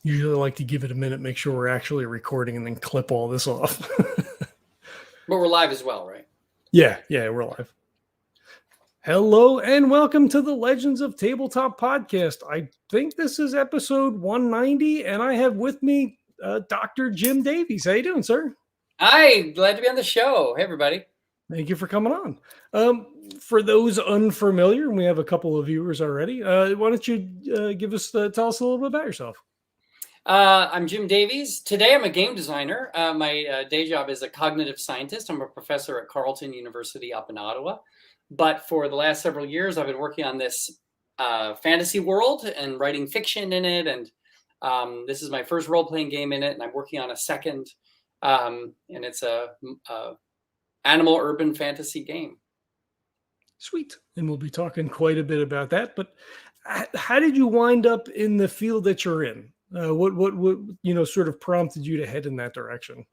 Usually like to give it a minute, make sure we're actually recording, and then clip all this off. But we're live as well, right? Yeah, we're live. Hello and welcome to the Legends of Tabletop podcast. I think this is episode 190, and I have with me Dr. Jim Davies. How you doing, sir? Hi, glad to be on the show. Hey, everybody. Thank you for coming on. For those unfamiliar, and we have a couple of viewers already, why don't you tell us a little bit about yourself? I'm Jim Davies. Today I'm a game designer. My day job is a cognitive scientist. I'm a professor at Carleton University up in Ottawa. But for the last several years, I've been working on this fantasy world and writing fiction in it. And this is my first role-playing game in it. And I'm working on a second. And it's a animal urban fantasy game. Sweet. And we'll be talking quite a bit about that. But how did you wind up in the field that you're in? What sort of prompted you to head in that direction?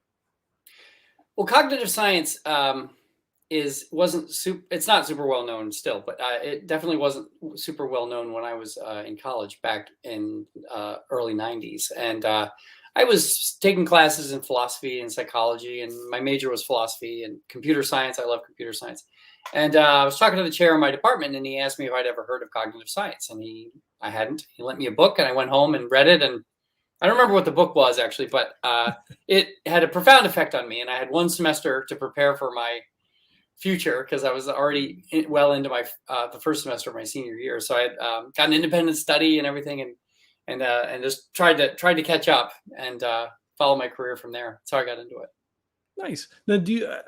Well, cognitive science it's not super well known still, but it definitely wasn't super well known when I was in college back in early 90s. And I was taking classes in philosophy and psychology, and my major was philosophy and computer science. I love computer science. And I was talking to the chair of my department, and he asked me if I'd ever heard of cognitive science. And I hadn't. He lent me a book, and I went home and read it. And I don't remember what the book was actually, but it had a profound effect on me. And I had one semester to prepare for my future because I was already well into my the first semester of my senior year. So I had got an independent study and everything, and just tried to catch up and follow my career from there. That's how I got into it. Nice. Now,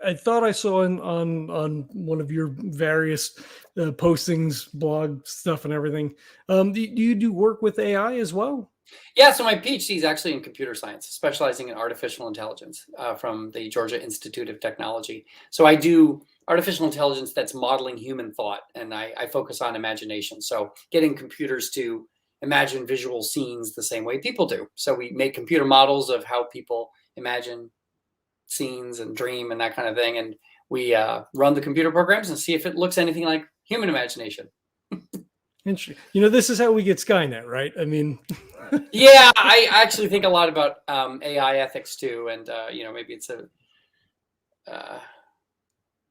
I thought I saw on one of your various postings, blog stuff, and everything. Do you do work with AI as well? Yeah, so my PhD is actually in computer science, specializing in artificial intelligence from the Georgia Institute of Technology. So I do artificial intelligence that's modeling human thought, and I focus on imagination. So getting computers to imagine visual scenes the same way people do. So we make computer models of how people imagine scenes and dream and that kind of thing. And we run the computer programs and see if it looks anything like human imagination. Interesting. This is how we get Skynet, right? I mean... Yeah, I actually think a lot about AI ethics too, and maybe it's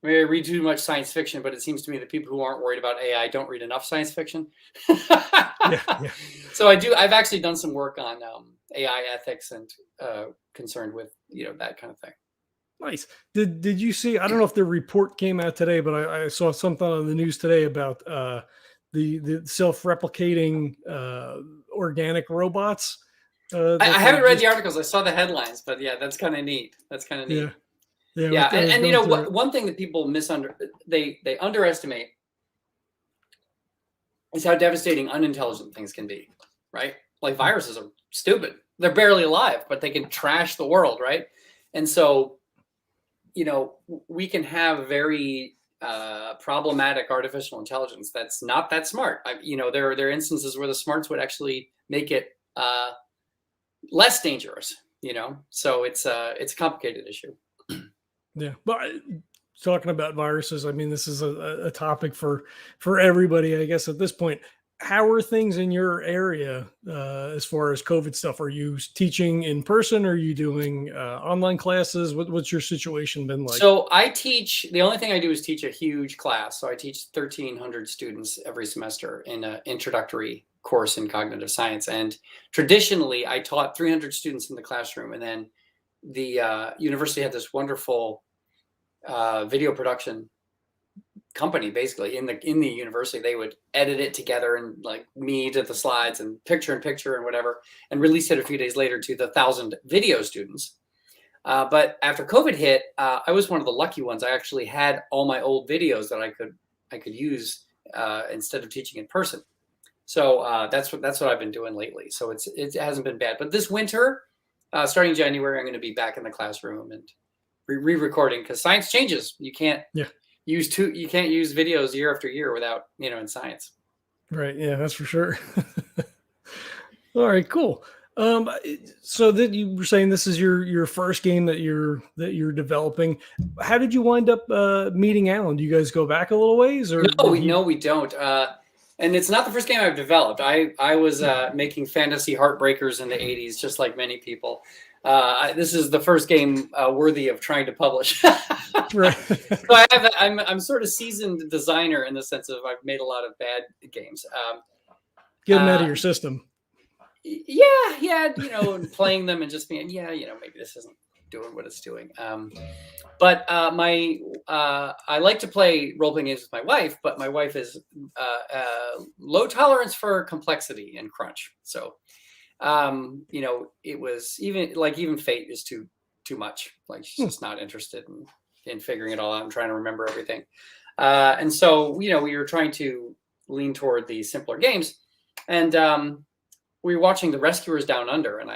maybe I read too much science fiction, but it seems to me that people who aren't worried about AI don't read enough science fiction. Yeah. So I've actually done some work on AI ethics and concerned with that kind of thing. Nice. Did you see? I don't know if the report came out today, but I saw something on the news today about the self-replicating organic robots. I haven't read the articles. I saw the headlines, but yeah, that's kind of neat. Yeah. And one thing that people they underestimate is how devastating unintelligent things can be, right? Like viruses are stupid. They're barely alive, but they can trash the world, right? And so, we can have very problematic artificial intelligence that's not that smart. There are instances where the smarts would actually make it less dangerous. So it's a complicated issue. Yeah, but talking about viruses, I mean, this is a topic for everybody, I guess, at this point. How are things in your area as far as COVID stuff? Are you teaching in person? Are you doing online classes? What's your situation been like? So I teach, the only thing I do is teach a huge class. So I teach 1,300 students every semester in an introductory course in cognitive science. And traditionally, I taught 300 students in the classroom. And then the university had this wonderful video production company, basically in the university. They would edit it together and like me to the slides and picture and whatever, and release it a few days later to the 1,000 video students. But after COVID hit, I was one of the lucky ones. I actually had all my old videos that I could use instead of teaching in person. So that's what I've been doing lately. So it hasn't been bad. But this winter, starting January, I'm going to be back in the classroom and re-recording because science changes. You can't use videos year after year without in science. Right. Yeah, that's for sure. All right, cool. So that you were saying this is your first game that you're developing. How did you wind up meeting Alan? Do you guys go back a little ways, or no, we don't. And it's not the first game I've developed. I was making fantasy heartbreakers in the 80s, just like many people. This is the first game worthy of trying to publish. Right. So I'm sort of seasoned designer in the sense of I've made a lot of bad games. Get them out of your system. Yeah, and playing them and just being, maybe this isn't doing what it's doing. But I like to play role-playing games with my wife, but my wife is low tolerance for complexity and crunch. So, it was even Fate is too much. Like she's just not interested in figuring it all out and trying to remember everything. And so, we were trying to lean toward the simpler games, and we were watching The Rescuers Down Under, and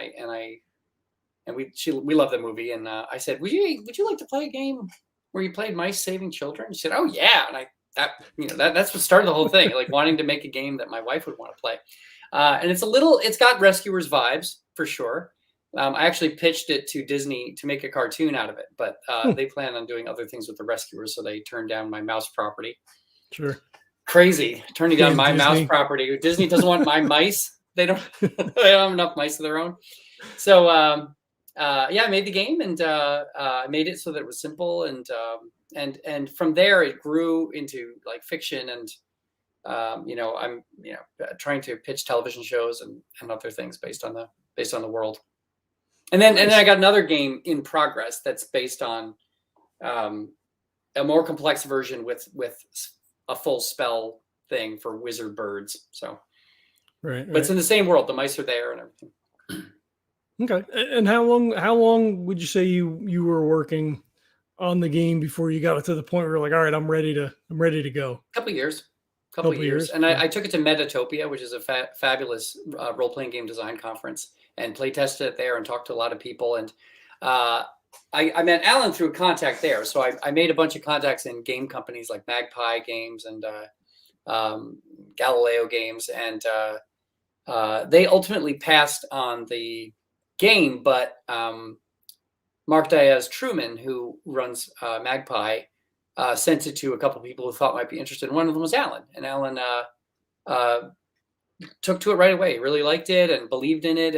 we love the movie, and I said, would you like to play a game where you played mice saving children? She said, oh yeah, and that's what started the whole thing, like wanting to make a game that my wife would want to play, and it's got Rescuers vibes for sure. I actually pitched it to Disney to make a cartoon out of it, but they plan on doing other things with the Rescuers, so they turned down my mouse property. Sure, crazy turning down my Disney. Mouse property. Disney doesn't want my mice. They don't have enough mice of their own. So I made the game, and I made it so that it was simple, and from there it grew into like fiction, and I'm trying to pitch television shows and other things based on the world. And then I got another game in progress that's based on a more complex version with a full spell thing for wizard birds. So right. But it's in the same world. The mice are there and everything. Okay. And how long would you say you were working on the game before you got it to the point where you're like, all right, I'm ready to go? A couple of years. And I took it to Metatopia, which is a fabulous role-playing game design conference, and play tested it there and talked to a lot of people. And I met Alan through a contact there. So I made a bunch of contacts in game companies like Magpie Games and Galileo Games. And they ultimately passed on the game, but Mark Diaz-Truman, who runs Magpie, sent it to a couple of people who thought might be interested. One of them was Alan, and Alan took to it right away. He really liked it and believed in it,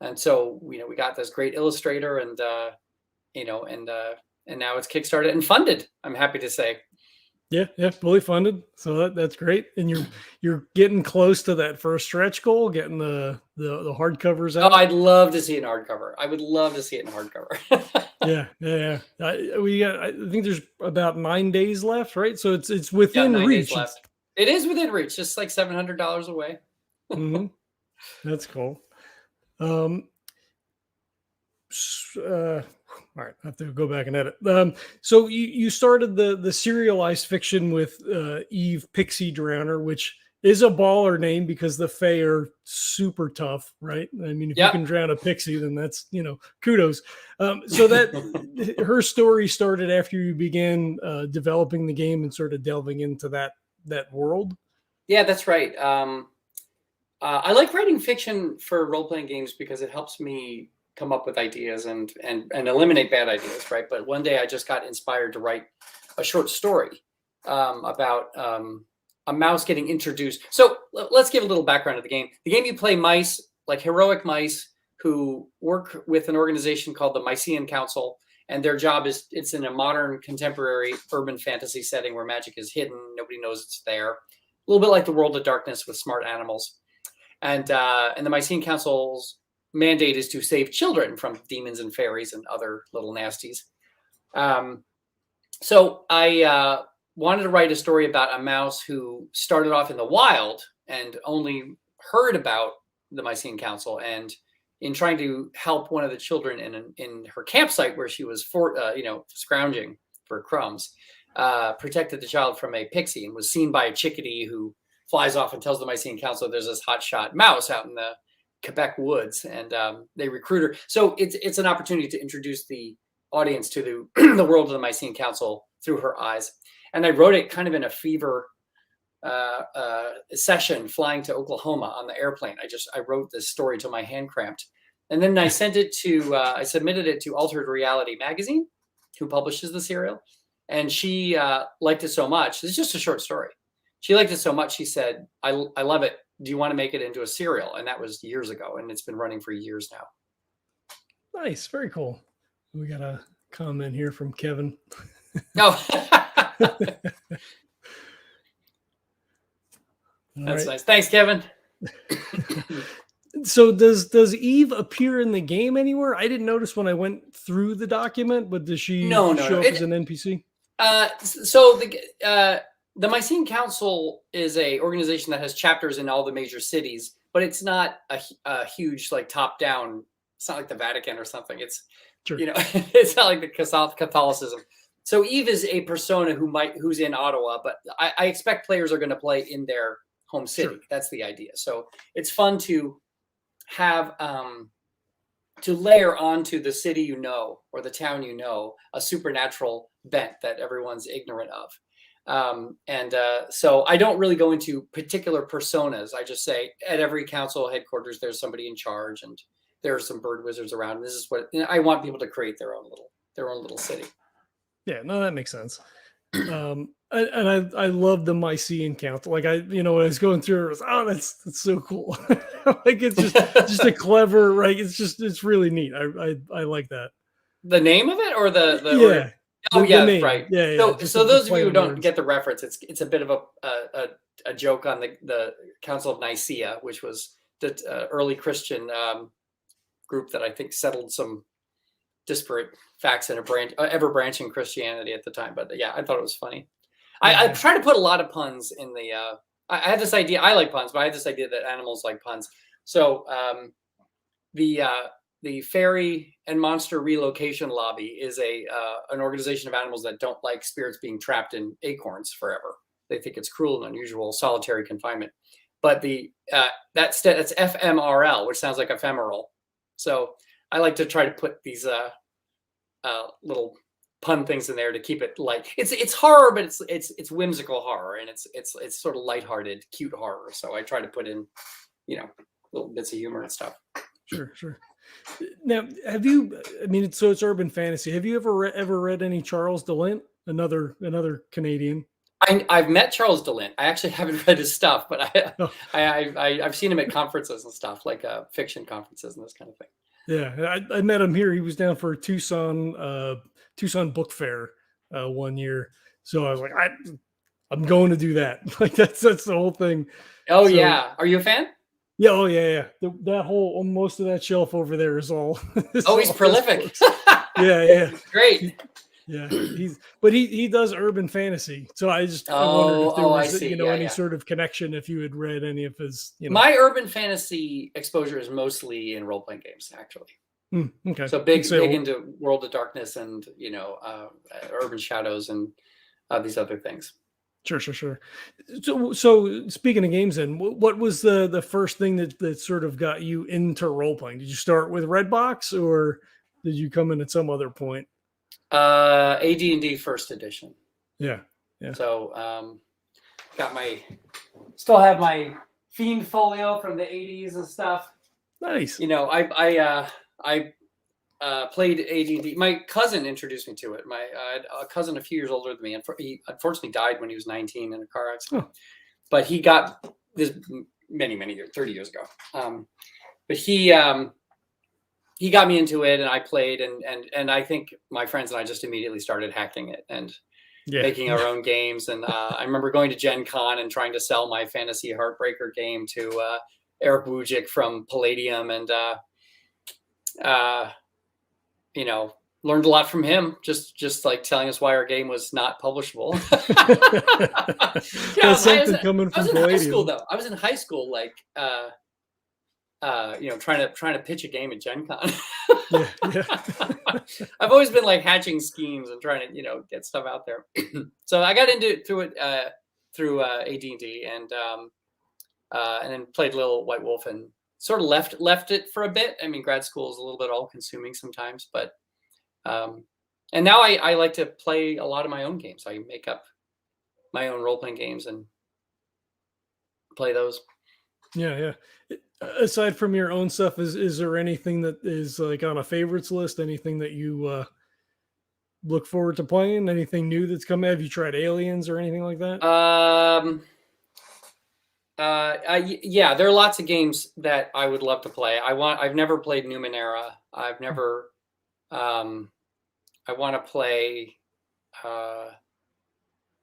and so we got this great illustrator, and now it's Kickstarted and funded. I'm happy to say. Yeah, fully funded. So that's great. And you're getting close to that first stretch goal, getting the hardcovers out. Oh, I'd love to see it in hardcover. I would love to see it in hardcover. Yeah. I think there's about 9 days left, right? So it's within 9 reach. days left. It is within reach, just like $700 away. Mm-hmm. That's cool. All right, I have to go back and edit. So you started the serialized fiction with Eve Pixie Drowner, which is a baller name because the Fae are super tough, right? I mean, if you can drown a pixie, then that's, kudos. So that her story started after you began developing the game and sort of delving into that world. Yeah, that's right. I like writing fiction for role-playing games because it helps me come up with ideas and eliminate bad ideas, right? But one day I just got inspired to write a short story about a mouse getting introduced. So let's give a little background of the game. The game, you play mice, like heroic mice, who work with an organization called the Mycenaean Council, and their job is, it's in a modern contemporary urban fantasy setting where magic is hidden, nobody knows it's there. A little bit like the World of Darkness with smart animals. And the Mycenaean Council's mandate is to save children from demons and fairies and other little nasties. So I wanted to write a story about a mouse who started off in the wild and only heard about the Mycenaean Council, and in trying to help one of the children in her campsite where she was scrounging for crumbs, protected the child from a pixie and was seen by a chickadee who flies off and tells the Mycenaean Council there's this hotshot mouse out in the Quebec woods, and they recruit her. So it's an opportunity to introduce the audience to the world of the Mycenaean Council through her eyes. And I wrote it kind of in a fever session flying to Oklahoma on the airplane. I wrote this story till my hand cramped, and then I submitted it to Altered Reality magazine, who publishes the serial, and she liked it so much. It's just a short story. she liked it so much. She said, I love it. Do you want to make it into a serial? And that was years ago. And it's been running for years now. Nice. Very cool. We got a comment here from Kevin. Oh, All that's right. nice. Thanks, Kevin. So does Eve appear in the game anywhere? I didn't notice when I went through the document, but does she show up as an NPC? So the Mycene Council is a organization that has chapters in all the major cities, but it's not a huge like top down. It's not like the Vatican or something. It's Sure. It's not like the Catholicism. So Eve is a persona who's in Ottawa, but I expect players are going to play in their home city. Sure. That's the idea. So it's fun to have to layer onto the city or the town a supernatural bent that everyone's ignorant of. So I don't really go into particular personas. I just say at every council headquarters there's somebody in charge, and there are some bird wizards around. And this is what I want people to create their own little city. Yeah, no, that makes sense. I love the Mycene Council. Like when I was going through, it was, that's so cool. Like it's just a clever, right? It's really neat. I like that. The name of it or the yeah. Oh the yeah, name. right. Yeah. So those of you who don't get the reference, it's a bit of a joke on the Council of Nicaea, which was the early Christian group that I think settled some disparate facts in ever branching Christianity at the time. But yeah, I thought it was funny. I try to put a lot of puns in the. I had this idea. I like puns, but I had this idea that animals like puns. So the Fairy and Monster Relocation Lobby is an organization of animals that don't like spirits being trapped in acorns forever. They think it's cruel and unusual solitary confinement. But that's FMRL, which sounds like ephemeral. So I like to try to put these little pun things in there to keep it light. It's horror, but it's whimsical horror, and it's sort of lighthearted, cute horror. So I try to put in, little bits of humor and stuff. Sure. Now, have you? I mean, it's urban fantasy. Have you ever read any Charles DeLint, another Canadian? I've met Charles DeLint. I actually haven't read his stuff, but I've seen him at conferences and stuff, like fiction conferences and this kind of thing. Yeah, I met him here. He was down for Tucson Book Fair one year. So I was like, I'm going to do that. Like that's the whole thing. Oh yeah, are you a fan? Yeah. Oh yeah. That whole most of that shelf over there is all. He's prolific. Yeah. Great. Yeah, he does urban fantasy. So I wondered if there was any sort of connection, if you had read any of his. My urban fantasy exposure is mostly in role playing games, actually. Okay. So big into World of Darkness and Urban Shadows and these other things. Sure. So speaking of games, then, what was the first thing that sort of got you into role playing? Did you start with Redbox, or did you come in at some other point? AD&D first edition. Yeah. So still have my Fiend folio from the 80s and stuff. Nice. I played AD&D. My cousin introduced me to it. A cousin a few years older than me, and he unfortunately died when he was 19 in a car accident. Oh. But he got this many years, 30 years ago. But he got me into it, and I played, and I think my friends and I just immediately started hacking it and making our own games. And I remember going to Gen Con and trying to sell my Fantasy Heartbreaker game to Eric Wujcik from Palladium, and learned a lot from him. Just like telling us why our game was not publishable. That's something coming from Palladium. High school, though. I was in high school, like. Trying to pitch a game at Gen Con. I've always been like hatching schemes and trying to, get stuff out there. So I got into it through AD&D and then played Little White Wolf and sort of left it for a bit. I mean, grad school is a little bit all consuming sometimes, but and now I like to play a lot of my own games. I make up my own role-playing games and play those. Yeah. Aside from your own stuff, is there anything that is like on a favorites list? Anything that you look forward to playing? Anything new that's come? Have you tried Aliens or anything like that? Yeah, there are lots of games that I would love to play. I've never played Numenera. I've never. I want to play. Uh,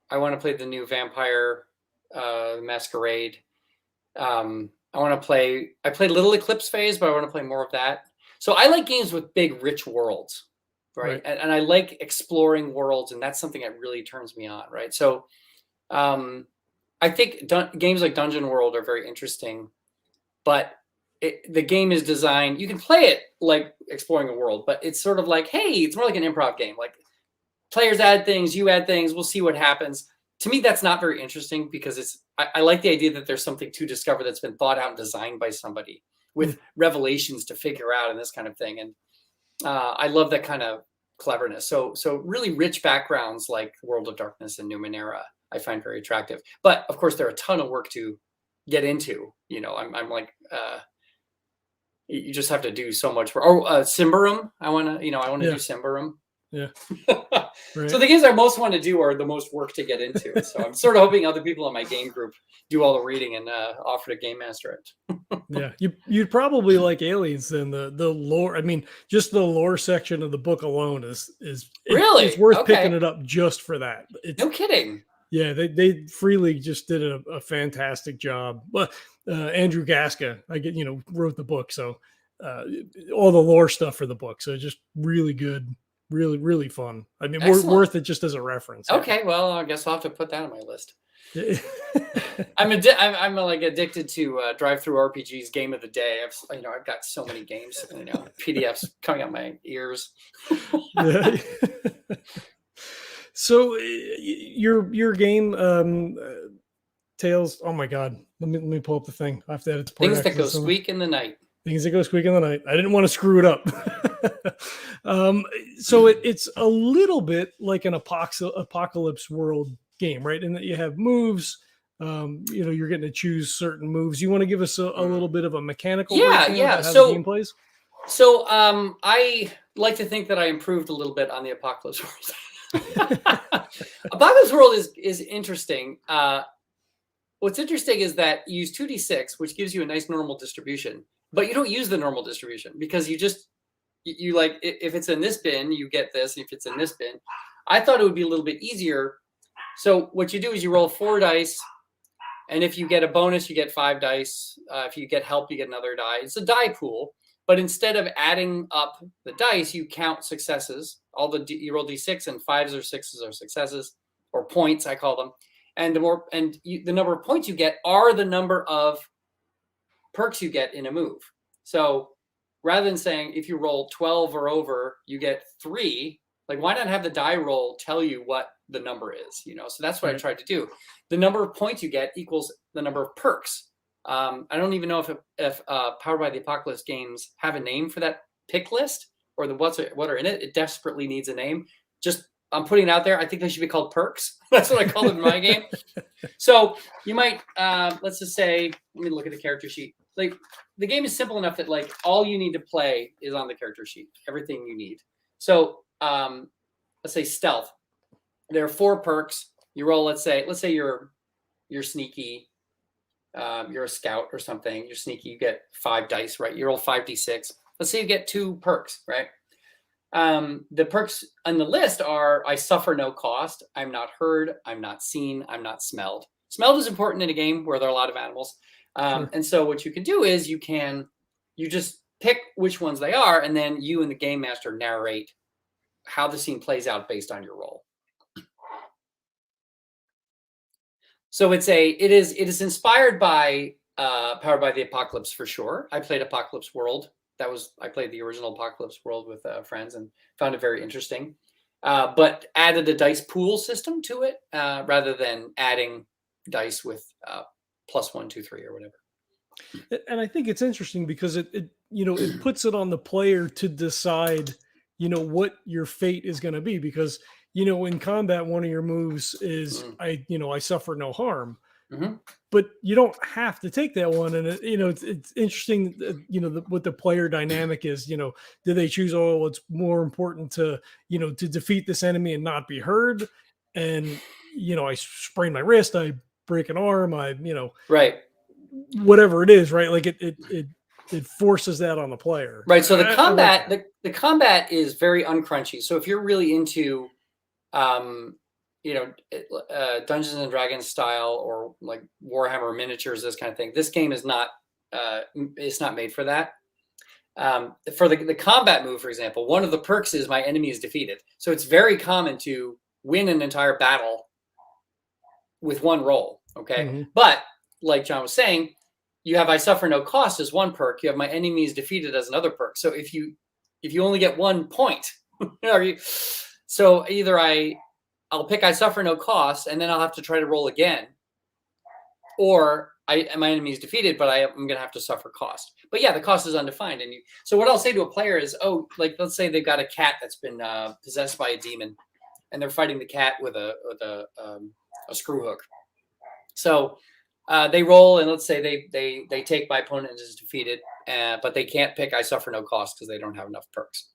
I want to play the new Vampire Masquerade. I want to play. I played Little Eclipse Phase, but I want to play more of that. So I like games with big, rich worlds, right? And I like exploring worlds, and that's something that really turns me on, right? So I think games like Dungeon World are very interesting, but the game is designed. You can play it like exploring a world, but it's sort of like, hey, it's more like an improv game. Like players add things, you add things, we'll see what happens. To me, that's not very interesting because I like the idea that there's something to discover that's been thought out and designed by somebody with revelations to figure out and this kind of thing. And I love that kind of cleverness. So really rich backgrounds like World of Darkness and Numenera, I find very attractive. But of course, there are a ton of work to get into. You know, I'm like, you just have to do so much work. Oh, Symbaroum, I want to do Symbaroum. Yeah. Right. So the games I most want to do are the most work to get into. So I'm sort of hoping other people in my game group do all the reading and offer to game master it. Yeah, you'd probably like Aliens then. The lore. I mean, just the lore section of the book alone is really it's worth picking it up just for that. No kidding. Yeah, they freely just did a fantastic job. But Andrew Gaska, wrote the book, so all the lore stuff for the book. So just really good. Really, really fun. I mean, worth it just as a reference. Okay, well, I guess I'll have to put that on my list. I'm addicted to drive-through RPGs. Game of the day. I've got so many games. PDFs coming out my ears. So your game, Tales. Oh my God! Let me pull up the thing. I have to edit the Things That Go Squeak in the Night. Things That Go Squeak in the Night. I didn't want to screw it up. So it's a little bit like an apocalypse world game, right? In that you have moves. You're getting to choose certain moves. You want to give us a little bit of a mechanical yeah. So the game plays? So I like to think that I improved a little bit on the apocalypse world. Apocalypse world is interesting. What's interesting is that you use 2d6, which gives you a nice normal distribution, but you don't use the normal distribution because you like, if it's in this bin, you get this. And if it's in this bin, I thought it would be a little bit easier. So what you do is you roll 4 dice. And if you get a bonus, you get 5 dice. If you get help, you get another die. It's a die pool. But instead of adding up the dice, you count successes. You roll d6, and 5s or 6s are successes, or points, I call them. And the number of points you get are the number of perks you get in a move. So rather than saying if you roll 12 or over, you get 3, like why not have the die roll tell you what the number is? So that's what I tried to do. The number of points you get equals the number of perks. I don't even know if Powered by the Apocalypse games have a name for that pick list or what are in it. It desperately needs a name. I'm putting it out there. I think they should be called perks. That's what I call them in my game. So you might, let's just say, let me look at the character sheet. Like the game is simple enough that like all you need to play is on the character sheet. Everything you need. So let's say stealth. There are 4 perks. You roll. Let's say you're sneaky. You're a scout or something. You're sneaky. You get 5 dice, right? You roll 5d6. Let's say you get 2 perks, right? The perks on the list are: I suffer no cost. I'm not heard. I'm not seen. I'm not smelled. Smelled is important in a game where there are a lot of animals. Sure. And so what you can do is you just pick which ones they are, and then you and the game master narrate how the scene plays out based on your role. So it is inspired by Powered by the Apocalypse for sure. I played Apocalypse World. I played the original Apocalypse World with friends and found it very interesting. But added a dice pool system to it rather than adding dice with +1, 2, 3 or whatever. And I think it's interesting because it puts it on the player to decide, what your fate is going to be. Because, in combat, one of your moves is I suffer no harm. Mm-hmm. But you don't have to take that one. And it's interesting, what the player dynamic is. Do they choose, it's more important to defeat this enemy and not be heard? And, I sprain my wrist, I break an arm, right. whatever it is, right? Like it forces that on the player. Right. So the I combat, like the combat is very uncrunchy. So if you're really into, um, Dungeons and Dragons style or like Warhammer miniatures, this kind of thing, this game is not, it's not made for that. For the combat move, for example, one of the perks is my enemy is defeated. So it's very common to win an entire battle with one roll. Okay. mm-hmm. But like John was saying, you have I suffer no cost as one perk. You have my enemy is defeated as another perk. So if you only get 1 point, so either I'll pick I suffer no cost, and then I'll have to try to roll again, or my enemy is defeated, but I'm gonna have to suffer cost. But yeah, the cost is undefined. And so what I'll say to a player is, oh, like let's say they've got a cat that's been possessed by a demon, and they're fighting the cat with a screw hook. So they roll, and let's say they take my opponent and is defeated, but they can't pick I suffer no cost because they don't have enough perks.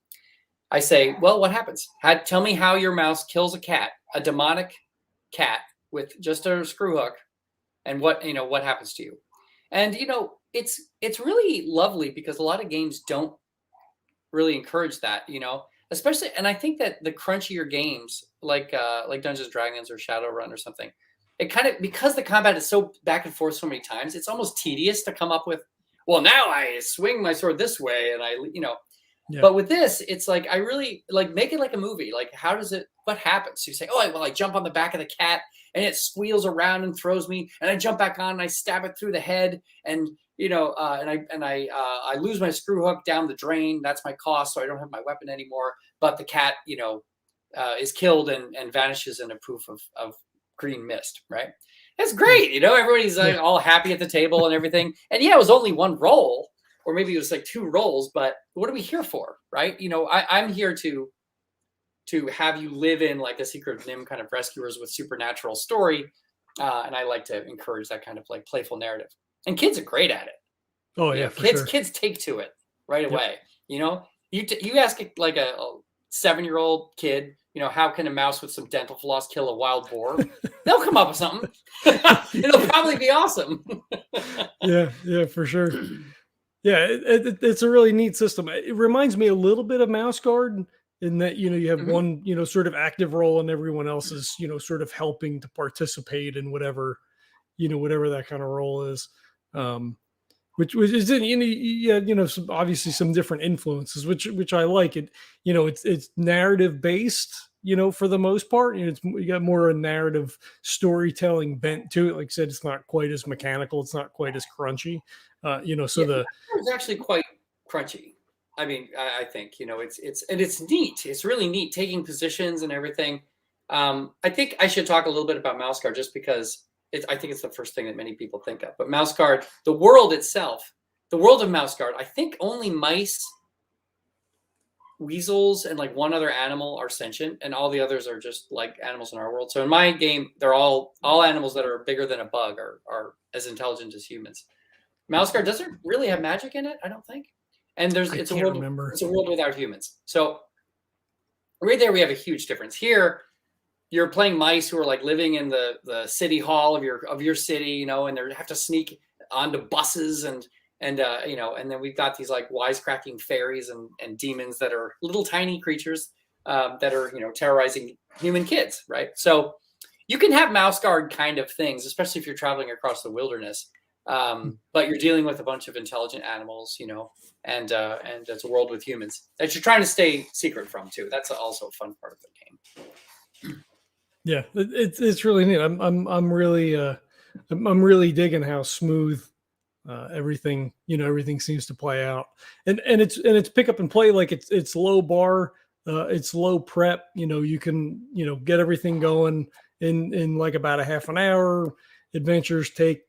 I say, well, what happens? Tell me how your mouse kills a cat, a demonic cat with just a screw hook, and what happens to you. And it's really lovely because a lot of games don't really encourage that, especially. And I think that the crunchier games like Dungeons and Dragons or Shadowrun or something, it kind of, because the combat is so back and forth so many times, it's almost tedious to come up with, well, now I swing my sword this way and Yeah. But with this, it's like, I really like make it like a movie. Like, what happens? So you say, oh, well, I jump on the back of the cat and it squeals around and throws me, and I jump back on and I stab it through the head, and I lose my screw hook down the drain. That's my cost, so I don't have my weapon anymore. But the cat, is killed and vanishes in a poof of green mist. Right? It's great. Everybody's like all happy at the table and everything. And yeah, it was only one roll, or maybe it was like 2 rolls. But what are we here for, right? I'm here to have you live in like a Secret of Nim kind of rescuers with supernatural story. And I like to encourage that kind of like playful narrative. And kids are great at it. Oh yeah, for sure. Kids take to it right away. You ask like a 7-year-old kid, how can a mouse with some dental floss kill a wild boar? They'll come up with something. It'll probably be awesome. Yeah, for sure. Yeah, it's a really neat system. It reminds me a little bit of Mouse Guard in that, you have one, sort of active role, and everyone else is, sort of helping to participate in whatever that kind of role is. Which is obviously some different influences, which I like. It, it's narrative based, for the most part. You got more a narrative storytelling bent to it. Like I said, it's not quite as mechanical. It's not quite as crunchy. It's actually quite crunchy. I mean, I think it's neat. It's really neat taking positions and everything. I think I should talk a little bit about Mouse Guard just because I think it's the first thing that many people think of. But Mouse Guard, the world itself, the world of Mouse Guard, I think only mice, weasels, and like one other animal are sentient, and all the others are just like animals in our world. So in my game, they're all animals that are bigger than a bug are as intelligent as humans. Mouse Guard doesn't really have magic in it, I don't think. And it's a world without humans. So right there, we have a huge difference. Here, you're playing mice who are like living in the city hall of your city, and they have to sneak onto buses and then we've got these like wisecracking faeries and demons that are little tiny creatures that are terrorizing human kids, right? So you can have Mouse Guard kind of things, especially if you're traveling across the wilderness. But you're dealing with a bunch of intelligent animals, and it's a world with humans that you're trying to stay secret from too. That's also a fun part of the game. Yeah, it's really neat. I'm really digging how smooth everything seems to play out, and it's pick up and play. Like it's low bar, it's low prep. You can get everything going in like about a half an hour. Adventures take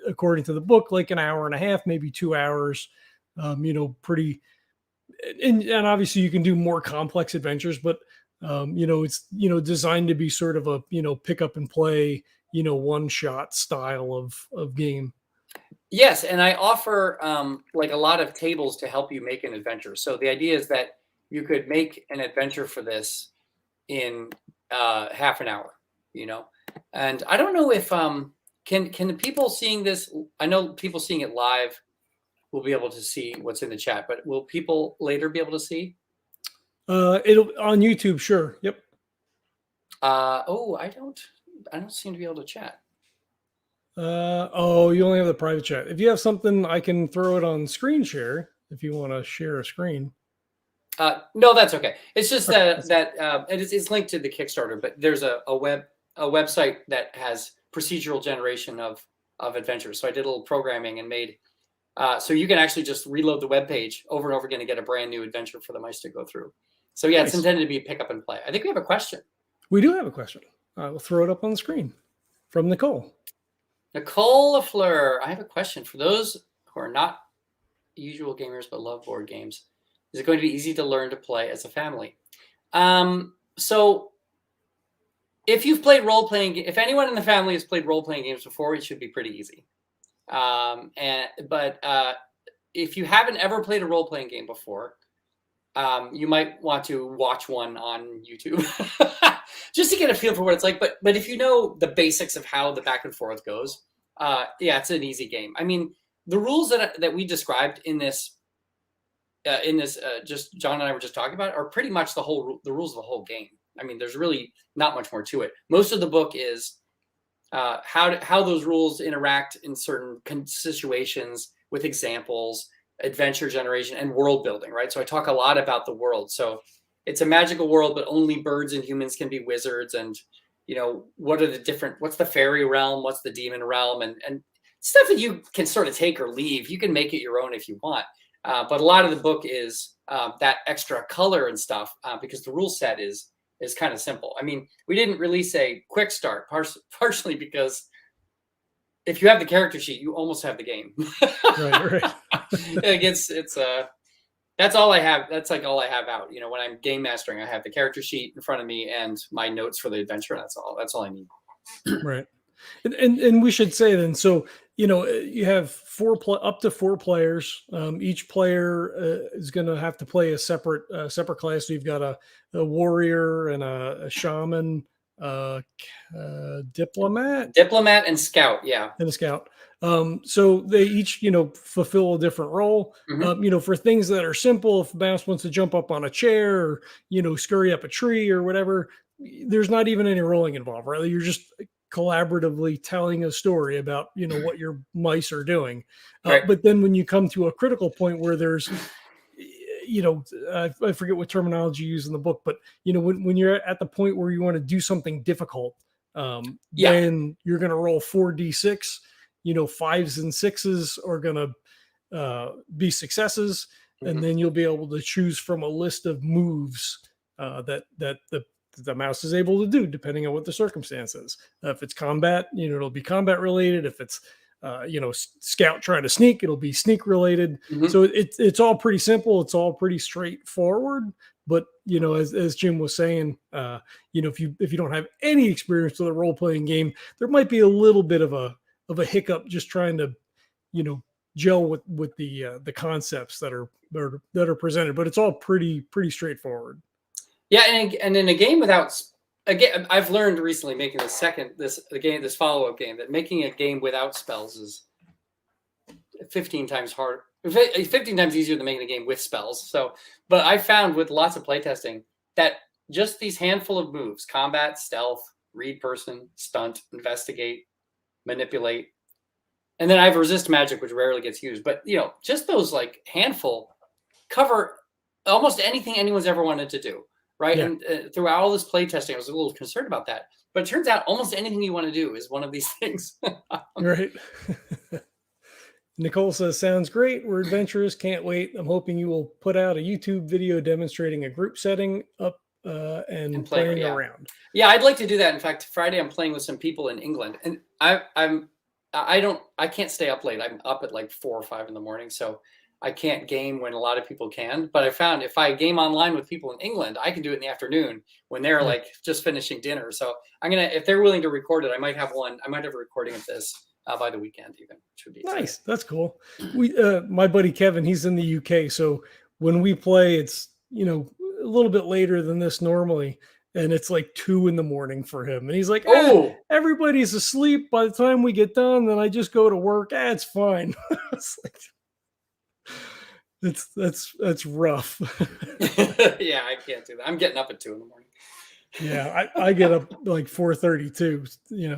according to the book like an hour and a half, maybe 2 hours. Pretty, and obviously you can do more complex adventures, but it's designed to be sort of a pick up and play one shot style of game. Yes, and I offer like a lot of tables to help you make an adventure. So the idea is that you could make an adventure for this in half an hour, and I don't know if can the people seeing this? I know people seeing it live will be able to see what's in the chat, but will people later be able to see? It'll on YouTube, sure. Yep. Oh, I don't seem to be able to chat. Oh, you only have the private chat. If you have something, I can throw it on screen share if you want to share a screen. No, that's okay. It's just Okay. that it's linked to the Kickstarter, but there's a website that has procedural generation of adventures. So I did a little programming and made so you can actually just reload the web page over and over again and get a brand new adventure for the mice to go through. So yeah, it's intended to be pick up and play. I think we have a question. We do have a question. I will throw it up on the screen from Nicole. Nicole LaFleur, I have a question for those who are not usual gamers but love board games. Is it going to be easy to learn to play as a family? So if you've played role-playing, if anyone in the family has played role-playing games before, it should be pretty easy. But if you haven't ever played a role-playing game before, you might want to watch one on YouTube just to get a feel for what it's like. But if you know the basics of how the back and forth goes, yeah, it's an easy game. I mean, the rules that we described in this just John and I were just talking about are pretty much the rules of the whole game. I mean, there's really not much more to it. Most of the book is how those rules interact in certain situations with examples, adventure generation, and world building, right? So I talk a lot about the world. So it's a magical world, but only birds and humans can be wizards. And, you know, what's the fairy realm? What's the demon realm? And stuff that you can sort of take or leave. You can make it your own if you want. But a lot of the book is that extra color and stuff because the rule set is kind of simple. I mean, we didn't release a quick start, partially because if you have the character sheet, you almost have the game. Right. That's all I have. That's like all I have out. You know, when I'm game mastering, I have the character sheet in front of me and my notes for the adventure. That's all I need. Right. And we should say then, so, you know, you have up to four players. Each player is going to have to play a separate class. So you've got a warrior and a shaman, diplomat and scout. Yeah. And a scout. So they each, you know, fulfill a different role. Mm-hmm. You know, for things that are simple, if Mouse wants to jump up on a chair or, you know, scurry up a tree or whatever, there's not even any rolling involved, right? You're just collaboratively telling a story about, you know, what your mice are doing. Right. But then when you come to a critical point where there's, you know, I forget what terminology you use in the book, but, you know, when you're at the point where you want to do something difficult, then you're going to roll 4d6, you know, 5s and 6s are going to be successes. Mm-hmm. And then you'll be able to choose from a list of moves that the mouse is able to do depending on what the circumstances. If it's combat, you know, it'll be combat related. If it's you know, scout trying to sneak, it'll be sneak related. Mm-hmm. So it's all pretty simple. It's all pretty straightforward. But, you know, as Jim was saying, you know, if you don't have any experience with a role playing game, there might be a little bit of a hiccup just trying to, you know, gel with the concepts that are presented. But it's all pretty straightforward. Yeah, and in a game without I've learned recently making this follow-up game that making a game without spells is 15 times harder, 15 times easier than making a game with spells. So, but I found with lots of playtesting that just these handful of moves: combat, stealth, read person, stunt, investigate, manipulate, and then I have resist magic, which rarely gets used. But you know, just those like handful cover almost anything anyone's ever wanted to do. Right. Yeah. And throughout all this playtesting, I was a little concerned about that. But it turns out almost anything you want to do is one of these things. Right. Nicole says, sounds great. We're adventurous. Can't wait. I'm hoping you will put out a YouTube video demonstrating a group setting up and playing around. Yeah, I'd like to do that. In fact, Friday I'm playing with some people in England. And I can't stay up late. I'm up at like 4 or 5 in the morning. So I can't game when a lot of people can, but I found if I game online with people in England, I can do it in the afternoon when they're like just finishing dinner. So if they're willing to record it, I might have a recording of this by the weekend even, which would be nice. Exciting. That's cool. My buddy Kevin, he's in the UK. So when we play, it's, you know, a little bit later than this normally. and it's like 2 a.m. for him. And he's like, Oh, everybody's asleep by the time we get done. Then I just go to work. It's fine. It's like, that's rough. yeah, I can't do that. I'm getting up at 2 a.m. Yeah, I get up like 4:30 too,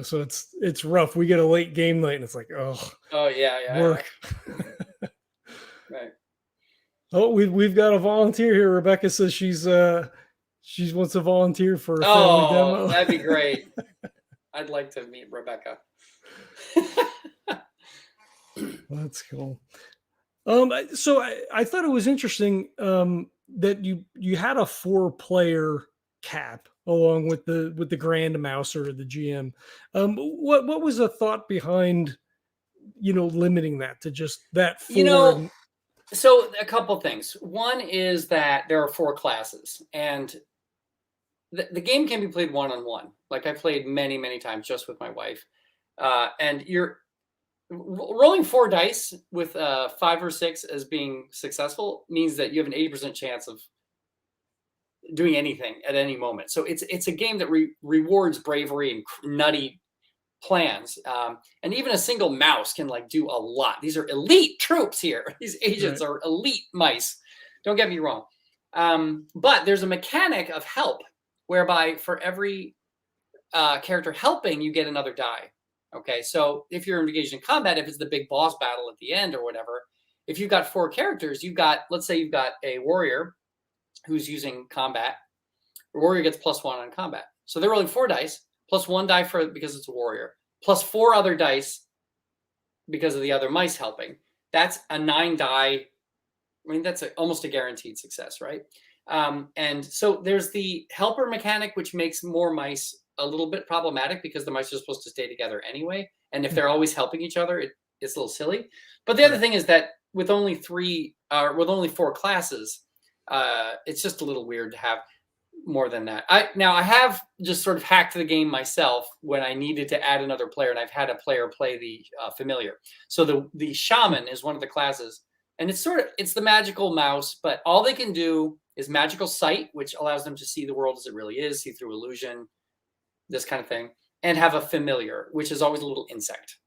so it's rough. We get a late game night and it's like, Oh yeah, work. yeah. Right. Oh, we've got a volunteer here. Rebecca says she wants to volunteer for a family demo. That'd be great. I'd like to meet Rebecca. That's cool. So I thought it was interesting that you had a 4-player cap along with the Grand Mouse or the GM. What was the thought behind limiting that to just that 4? So a couple things. One is that there are 4 classes, and the game can be played one-on-one. Like I played many, many times just with my wife. And you're rolling 4 dice with 5 or 6 as being successful means that you have an 80% chance of doing anything at any moment. So it's a game that rewards bravery and nutty plans. And even a single mouse can like do a lot. These are elite troops here. These agents are elite mice. Don't get me wrong. But there's a mechanic of help whereby for every character helping, you get another die. Okay, so if you're engaged in combat, if it's the big boss battle at the end or whatever, if you've got 4 characters, let's say you've got a warrior who's using combat. The warrior gets +1 on combat. So they're rolling 4 dice, +1 die because it's a warrior, plus 4 other dice because of the other mice helping. That's a 9 die. I mean, that's almost a guaranteed success, right? And so there's the helper mechanic, which makes more mice a little bit problematic because the mice are supposed to stay together anyway. And if they're always helping each other, it's a little silly. But the other thing is that with only 4 classes, it's just a little weird to have more than that. I have just sort of hacked the game myself when I needed to add another player, and I've had a player play the familiar. So the shaman is one of the classes, and it's the magical mouse, but all they can do is magical sight, which allows them to see the world as it really is, see through illusion, this kind of thing, and have a familiar, which is always a little insect.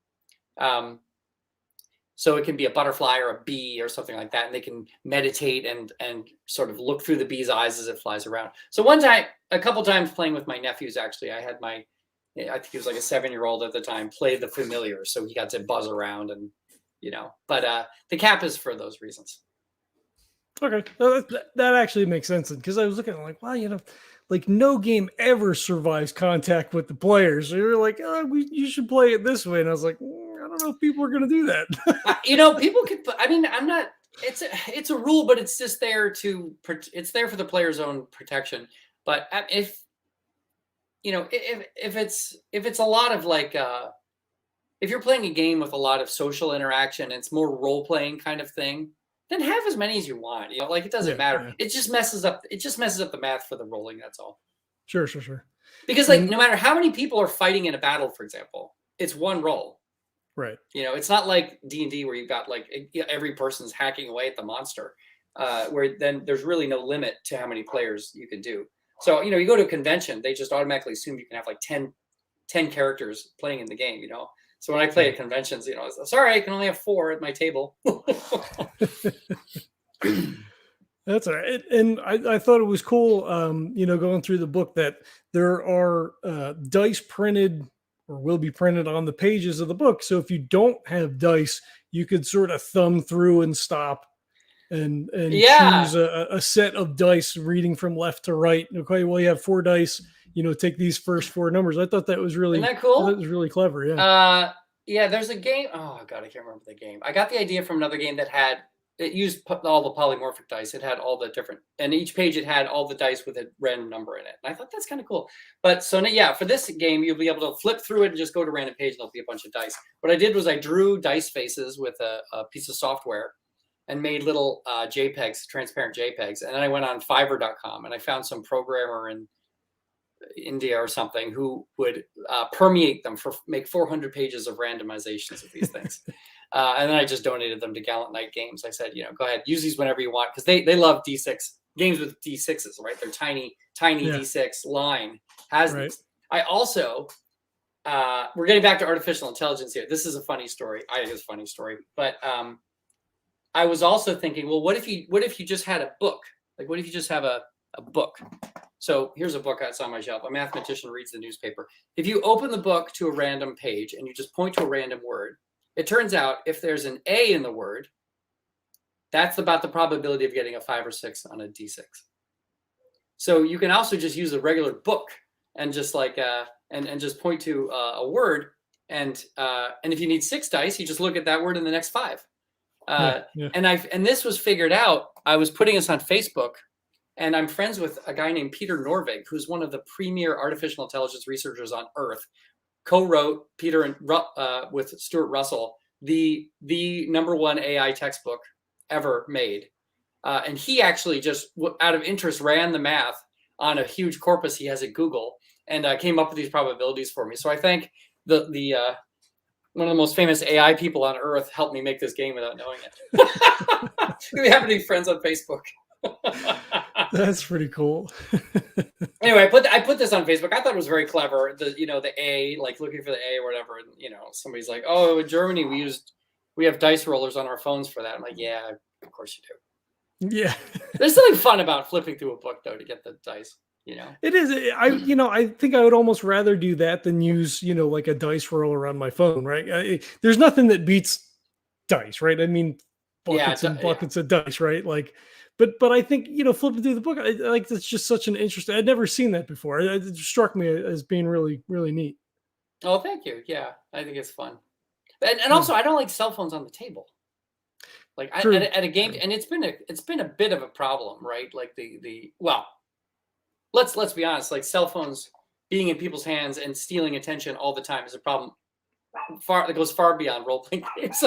So it can be a butterfly or a bee or something like that, and they can meditate and sort of look through the bee's eyes as it flies around. So a couple times playing with my nephews, actually, I think he was like a 7-year-old at the time, play the familiar, so he got to buzz around and But the cap is for those reasons. Okay, that actually makes sense because I was looking at like, wow, like no game ever survives contact with the players. So you're like, you should play it this way, and I was like, I don't know if people are going to do that. People could. I mean, I'm not. It's a rule, but it's just there it's there for the player's own protection. But if it's a lot of like, if you're playing a game with a lot of social interaction, it's more role playing kind of thing, then have as many as you want. Like it doesn't matter. Yeah. It just messes up the math for the rolling. That's all. Sure. Because like no matter how many people are fighting in a battle, for example, it's one roll. Right. It's not like D&D where you've got like every person's hacking away at the monster, where then there's really no limit to how many players you can do. So, you go to a convention, they just automatically assume you can have like 10 characters playing in the game, So when I play at conventions, sorry, I can only have 4 at my table. That's all right. And I thought it was cool, going through the book that there are dice printed or will be printed on the pages of the book. So if you don't have dice, you could sort of thumb through and stop and choose a set of dice reading from left to right. Okay, well, you have 4 dice, take these first 4 numbers. I thought that was really, isn't that cool? That was really clever. Yeah. Yeah, there's a game. Oh God, I can't remember the game. I got the idea from another game it used all the polymorphic dice. It had all the different, and each page it had all the dice with a random number in it. And I thought that's kind of cool. But so yeah, for this game, you'll be able to flip through it and just go to random page and there'll be a bunch of dice. What I did was I drew dice faces with a piece of software and made little JPEGs, transparent JPEGs. And then I went on Fiverr.com and I found some programmer in India or something who would permeate them make 400 pages of randomizations of these things. And then I just donated them to Gallant Knight Games. I said, go ahead, use these whenever you want, because they love D6 games with D6s, right? They're tiny D6 line has these. I also, we're getting back to artificial intelligence here. This is a funny story. I think it's a funny story, but I was also thinking, well, what if you just had a book? Like, what if you just have a book? So here's a book that's on my shelf. A mathematician reads the newspaper. If you open the book to a random page and you just point to a random word, it turns out if there's an A in the word, that's about the probability of getting a 5 or 6 on a D6. So you can also just use a regular book and just like and just point to a word, and if you need 6 dice, you just look at that word in the next 5. And this was figured out. I was putting this on Facebook, and I'm friends with a guy named Peter Norvig, who's one of the premier artificial intelligence researchers on Earth. Co-wrote Peter and with Stuart Russell the #1 AI textbook ever made, and he actually just out of interest ran the math on a huge corpus he has at Google, and came up with these probabilities for me. So I think the one of the most famous AI people on Earth helped me make this game without knowing it. We happen to be friends on Facebook. That's pretty cool. Anyway, I put this on Facebook. I thought it was very clever. The A, like looking for the A or whatever. And somebody's like, oh, in Germany we have dice rollers on our phones for that. I'm like, yeah, of course you do. Yeah. There's something fun about flipping through a book though to get the dice. It is. I think I would almost rather do that than use like a dice roller on my phone, right? There's nothing that beats dice, right? I mean, buckets and buckets of dice, right? Like, but I think flipping through the book, like that's just such an interesting. I'd never seen that before. It struck me as being really, really neat. Oh, thank you. Yeah, I think it's fun, and also I don't like cell phones on the table. Like at a game, and it's been a bit of a problem, right? Like well, let's be honest. Like cell phones being in people's hands and stealing attention all the time is a problem. That goes far beyond role-playing games.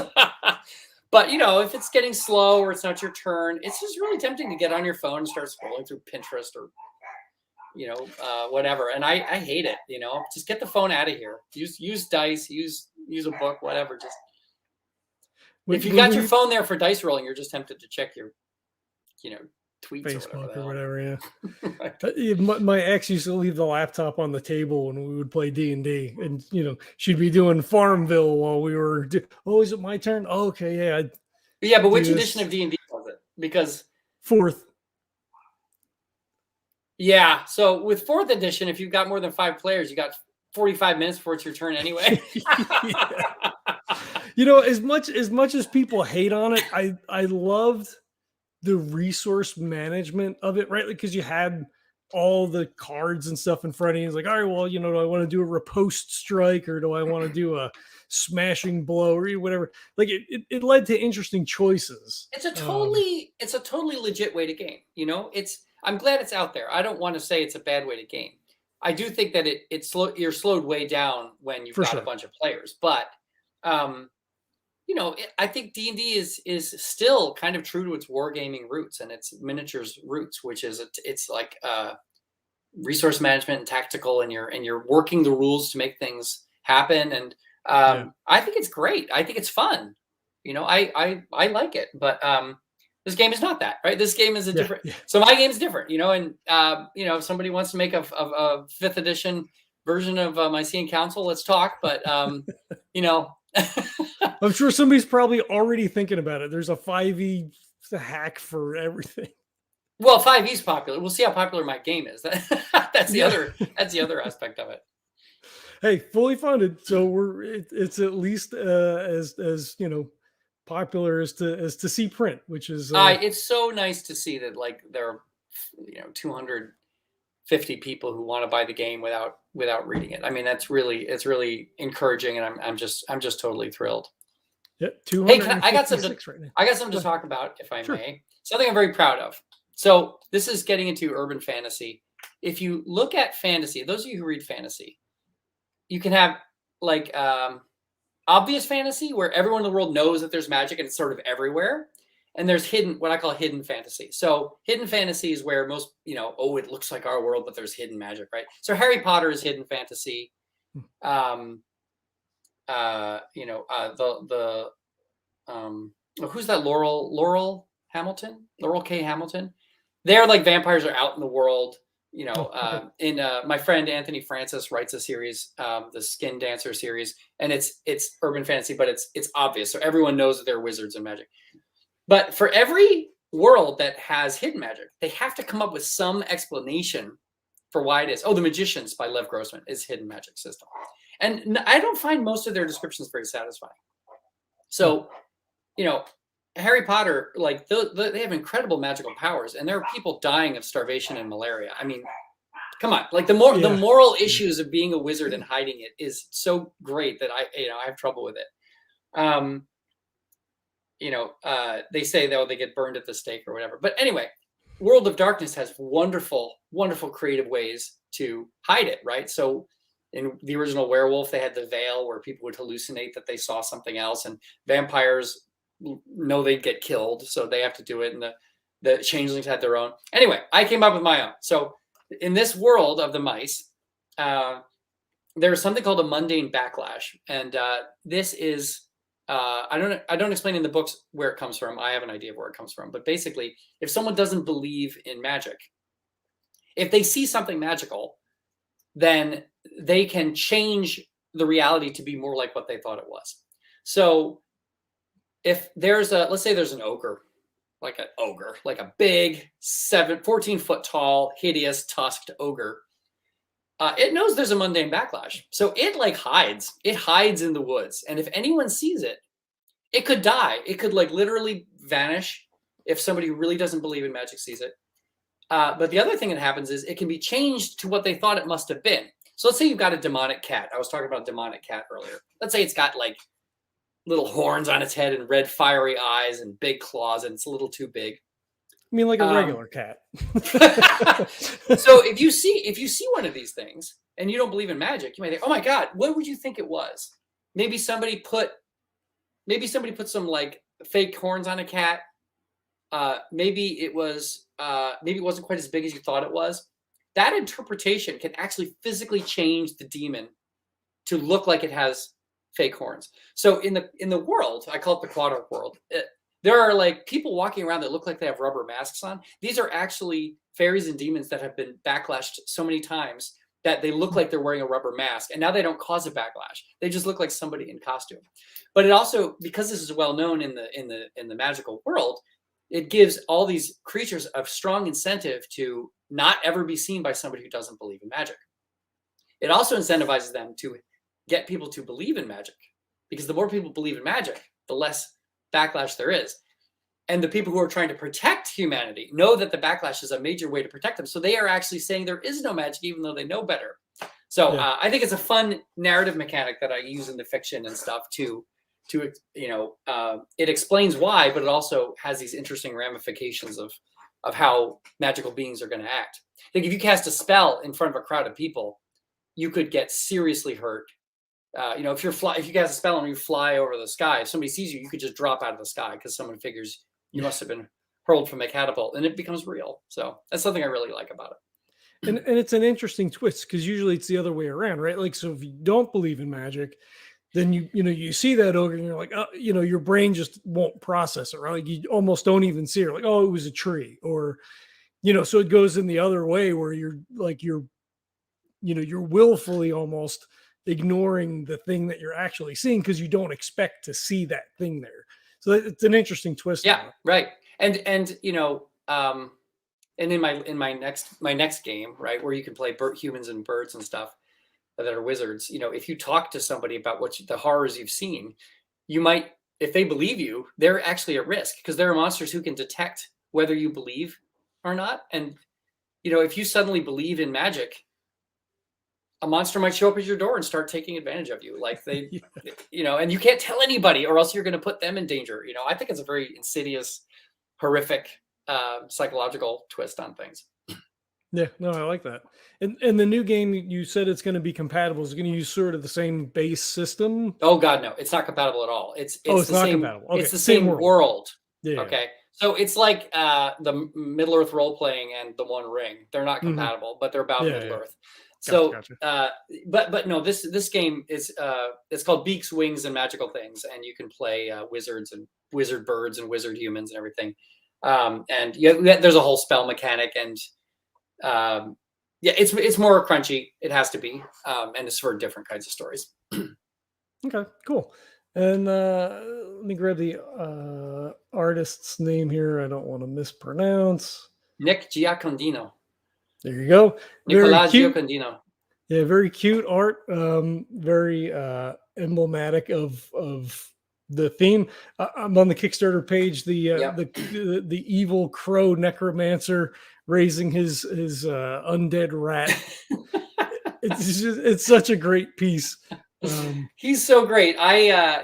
But if it's getting slow or it's not your turn, it's just really tempting to get on your phone and start scrolling through Pinterest or whatever. And I hate it. Just get the phone out of here. Use dice. Use a book. Whatever. Just if you got your phone there for dice rolling, you're just tempted to check your tweets Facebook or whatever. Yeah. Right. My ex used to leave the laptop on the table when we would play D&D, and she'd be doing Farmville while we were. Is it my turn? Oh, okay, yeah. Yeah, but which edition of D&D was it? Because 4th. Yeah, so with 4th edition, if you've got more than 5 players, you got 45 minutes before it's your turn anyway. As much as people hate on it, I loved the resource management of it, right? Because you had all the cards and stuff in front of you. It's like, all right, well, do I want to do a riposte strike, or do I want to do a smashing blow, or whatever? Like it led to interesting choices. It's a totally legit way to game. I'm glad it's out there. I don't want to say it's a bad way to game. I do think that you're slowed way down when you've got a bunch of players, but I think D&D is still kind of true to its wargaming roots and its miniatures roots, which is it's like resource management and tactical, and you're working the rules to make things happen. And I think it's great. I think it's fun. I like it, but this game is not that, right? This game is a different. Yeah. So my game's different, and if somebody wants to make a 5th edition version of Mycenaean Council, let's talk. But I'm sure somebody's probably already thinking about it. There's a 5e hack for everything. Well, 5e is popular. We'll see how popular my game is. That's the other aspect of it. Hey, fully funded, so it's at least as popular as to see print, which is it's so nice to see that like there are 250 people who want to buy the game without reading it. I mean, it's really encouraging, and I'm just totally thrilled. Yeah, hey, I got something to talk about, if I may. Something I'm very proud of. So this is getting into urban fantasy. If you look at fantasy, those of you who read fantasy, you can have like obvious fantasy where everyone in the world knows that there's magic and it's sort of everywhere. And there's what I call hidden fantasy. So hidden fantasy is where most, it looks like our world, but there's hidden magic, right? So Harry Potter is hidden fantasy. Who's that? Laurel K. Hamilton. they're like vampires are out in the world. You know, Okay. in my friend Anthony Francis writes a series, the Skin Dancer series, and it's urban fantasy, but it's obvious, so everyone knows that they're wizards and magic. But for every world that has hidden magic, they have to come up with some explanation for why it is. Oh, The Magicians by Lev Grossman is hidden magic system, and I don't find most of their descriptions very satisfying. So, you know, Harry Potter, like they have incredible magical powers, and there are people dying of starvation and malaria. I mean, come on, like the moral issues of being a wizard and hiding it is so great that I have trouble with it. They say they get burned at the stake or whatever. But anyway, World of Darkness has wonderful, wonderful creative ways to hide it, right? So in the original Werewolf, they had the veil where people would hallucinate that they saw something else, and vampires know they'd get killed, so they have to do it, and the changelings had their own. Anyway, I came up with my own. So in this world of the mice, there's something called a mundane backlash, and this is I don't explain in the books where it comes from. I have an idea of where it comes from, but basically, if someone doesn't believe in magic, if they see something magical, then they can change the reality to be more like what they thought it was. So if let's say there's an ogre, like a big 14 foot tall, hideous, tusked ogre. It knows there's a mundane backlash. So it hides. It hides in the woods. And if anyone sees it, it could die. It could literally vanish if somebody who really doesn't believe in magic sees it. But the other thing that happens is it can be changed to what they thought it must have been. So let's say you've got a demonic cat. I was talking about a demonic cat earlier. Let's say it's got little horns on its head and red fiery eyes and big claws, and it's a little too big. I mean, like a regular cat. So if you see one of these things and you don't believe in magic, you might think, oh my God, what would you think it was? Maybe somebody put some fake horns on a cat. Maybe it wasn't quite as big as you thought it was. That interpretation can actually physically change the demon to look like it has fake horns. So in the world, I call it the Quadrock world. There are people walking around that look like they have rubber masks on. These are actually fairies and demons that have been backlashed so many times that they look like they're wearing a rubber mask, and now they don't cause a backlash. They just look like somebody in costume. But it also, because this is well known in the magical world, it gives all these creatures a strong incentive to not ever be seen by somebody who doesn't believe in magic. It also incentivizes them to get people to believe in magic, because the more people believe in magic, the less backlash there is. And the people who are trying to protect humanity know that the backlash is a major way to protect them. So they are actually saying there is no magic, even though they know better. So I think it's a fun narrative mechanic that I use in the fiction and stuff it explains why, but it also has these interesting ramifications of how magical beings are going to act. Like if you cast a spell in front of a crowd of people, you could get seriously hurt. If you cast a spell and you fly over the sky, if somebody sees you, you could just drop out of the sky because someone figures you must have been hurled from a catapult, and it becomes real. So that's something I really like about it. And it's an interesting twist, because usually it's the other way around, right? Like, so if you don't believe in magic, then you see that ogre and you're like, oh, your brain just won't process it, right? Like you almost don't even see it. Like, oh, it was a tree, or so it goes in the other way where you're willfully almost ignoring the thing that you're actually seeing because you don't expect to see that thing there. So it's an interesting twist. Yeah, right. And in my next game, right, where you can play humans and birds and stuff that are wizards, if you talk to somebody about the horrors you've seen, you might, if they believe you, they're actually at risk, because there are monsters who can detect whether you believe or not. And if you suddenly believe in magic, a monster might show up at your door and start taking advantage of you. Like they, and you can't tell anybody, or else you're going to put them in danger. I think it's a very insidious, horrific, psychological twist on things. Yeah, no, I like that. And the new game, you said it's going to be compatible. Is it going to use sort of the same base system? Oh God, no, it's not compatible at all. It's not same, compatible. Okay. It's the same world. Yeah. Okay. So it's like the Middle Earth role playing and the One Ring. They're not compatible, but they're about Middle Earth. So, gotcha. But no, this game is it's called Beaks, Wings, and Magical Things, and you can play wizards and wizard birds and wizard humans and everything. And there's a whole spell mechanic, and yeah, it's more crunchy. It has to be, and it's for different kinds of stories. Okay, cool. And let me grab the artist's name here. I don't want to mispronounce. Nick Giacondino. There you go. Very Nicolas cute. Giacondino. Yeah, very cute art. Very emblematic of the theme. I'm on the Kickstarter page. The evil crow necromancer raising his undead rat. It's such a great piece. He's so great.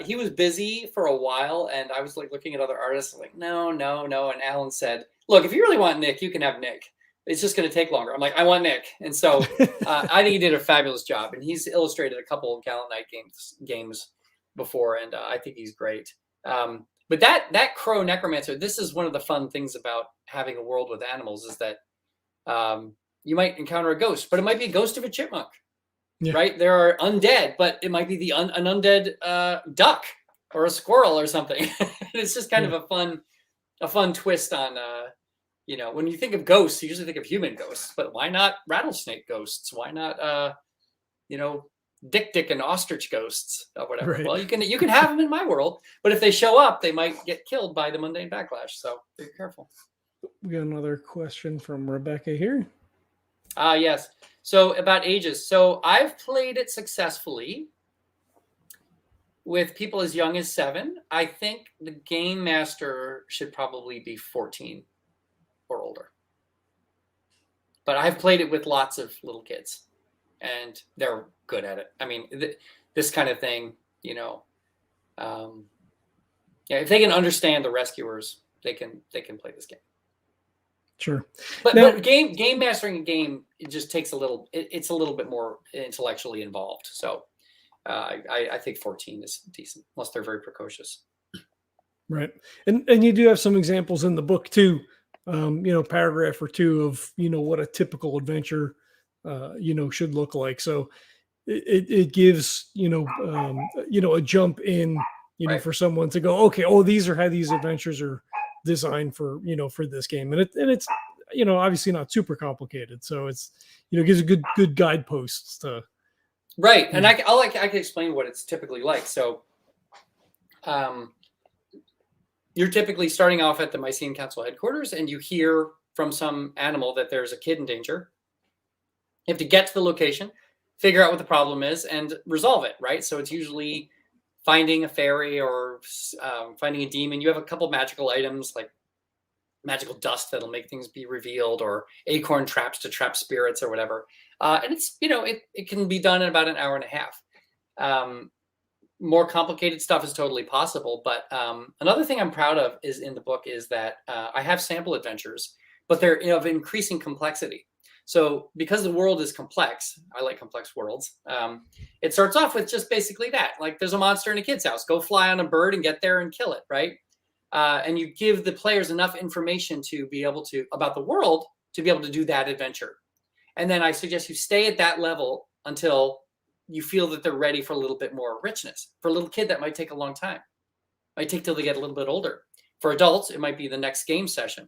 He was busy for a while, and I was like looking at other artists. I'm like, no. And Alan said, "Look, if you really want Nick, you can have Nick. It's just going to take longer." I'm like, "I want Nick," and so I think he did a fabulous job. And he's illustrated a couple of Gallant Knight games before, and I think he's great. But that crow necromancer, this is one of the fun things about having a world with animals, is that you might encounter a ghost, but it might be a ghost of a chipmunk. Yeah. Right? There are undead, but it might be an undead duck or a squirrel or something. It's just kind of a fun twist on, when you think of ghosts, you usually think of human ghosts, but why not rattlesnake ghosts? Why not, Dick and ostrich ghosts or whatever? Right. Well, you can have them in my world, but if they show up, they might get killed by the mundane backlash. So be careful. We got another question from Rebecca here. Yes. So about ages. So I've played it successfully with people as young as 7. I think the game master should probably be 14 or older. But I've played it with lots of little kids, and they're good at it. I mean, this kind of thing, if they can understand the rescuers, they can play this game. Sure. But game mastering a game, it just takes it's a little bit more intellectually involved. So I think 14 is decent, unless they're very precocious. Right. And you do have some examples in the book too, paragraph or two of, what a typical adventure, should look like. So it gives, a jump in, right, for someone to go, okay, these are how these adventures are designed for this game, and it's obviously not super complicated, so it's gives a good guideposts to right. And I can explain what it's typically like. So you're typically starting off at the Mycenaean Council headquarters, and you hear from some animal that there's a kid in danger. You have to get to the location, figure out what the problem is, and resolve it, right? So it's usually finding a fairy or finding a demon. You have a couple magical items like magical dust that'll make things be revealed, or acorn traps to trap spirits or whatever. And it's, it can be done in about an hour and a half. More complicated stuff is totally possible. But another thing I'm proud of is in the book is that I have sample adventures, but they're of increasing complexity. So because the world is complex, I like complex worlds. It starts off with just basically that, like there's a monster in a kid's house, go fly on a bird and get there and kill it, right? And you give the players enough information to be able to, about the world, to be able to do that adventure. And then I suggest you stay at that level until you feel that they're ready for a little bit more richness. For a little kid, that might take a long time. It might take till they get a little bit older. For adults, it might be the next game session.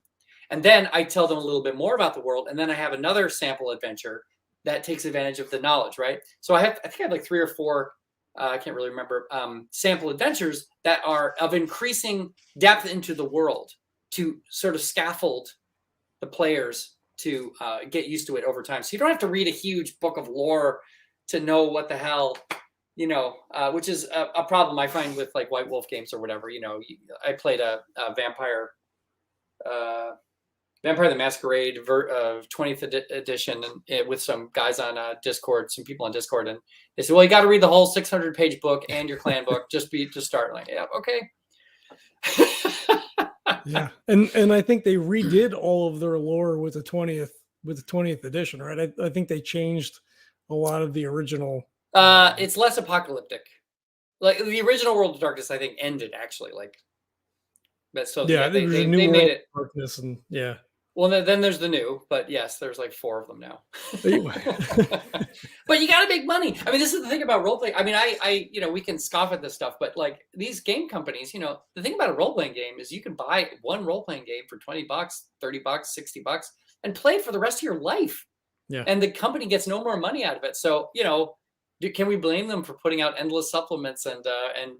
And then I tell them a little bit more about the world. And then I have another sample adventure that takes advantage of the knowledge, right? So I think I have like 3 or 4, I can't really remember, sample adventures that are of increasing depth into the world to sort of scaffold the players to get used to it over time. So you don't have to read a huge book of lore to know what the hell, which is a problem I find with like White Wolf games or whatever. I played a vampire the Masquerade 20th edition and with some guys on Discord, some people on Discord, and they said, well, you got to read the whole 600-page book and your clan book just to start. Like, yeah, okay. Yeah, and I think they redid all of their lore with the 20th edition, right? I think they changed a lot of the original. It's less apocalyptic. Like the original World of Darkness, I think ended actually. Like, but so yeah, they made it darkness and yeah. Well, then there's the new, but yes, there's like 4 of them now. Yeah. But you got to make money. I mean, this is the thing about role playing. I mean, we can scoff at this stuff, but like these game companies, the thing about a role playing game is you can buy one role playing game for $20, $30, $60, and play it for the rest of your life. Yeah. And the company gets no more money out of it. So, can we blame them for putting out endless supplements and